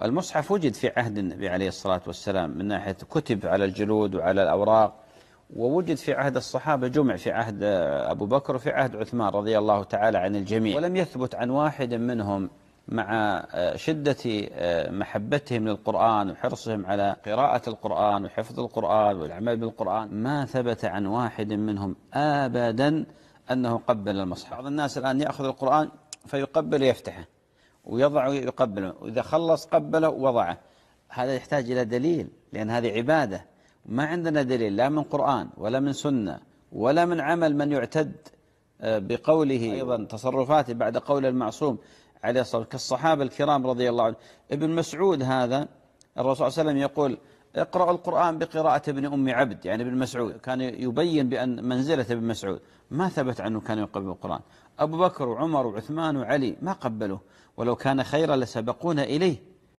المصحف وجد في عهد النبي عليه الصلاة والسلام من ناحية كتب على الجلود وعلى الأوراق، ووجد في عهد الصحابة، جمع في عهد أبو بكر وفي عهد عثمان رضي الله تعالى عن الجميع، ولم يثبت عن واحد منهم مع شدة محبتهم للقرآن وحرصهم على قراءة القرآن وحفظ القرآن والعمل بالقرآن، ما ثبت عن واحد منهم أبدا أنه قبل المصحف. بعض الناس الآن يأخذ القرآن فيقبل يفتحه ويضع يقبله، وإذا خلص قبله وضعه. هذا يحتاج إلى دليل، لأن هذه عبادة. ما عندنا دليل لا من قرآن ولا من سنة ولا من عمل من يعتد بقوله، أيضا تصرفاته بعد قول المعصوم عليه الصلاة والسلام كالصحابة الكرام رضي الله عنهم. ابن مسعود هذا الرسول صلى الله عليه وسلم يقول اقرأوا القرآن بقراءة ابن أم عبد، يعني ابن مسعود، كان يبين بأن منزلة ابن مسعود. ما ثبت عنه كان يقبل القرآن. أبو بكر وعمر وعثمان وعلي ما قبلوه، ولو كان خيرا لسبقونا إليه.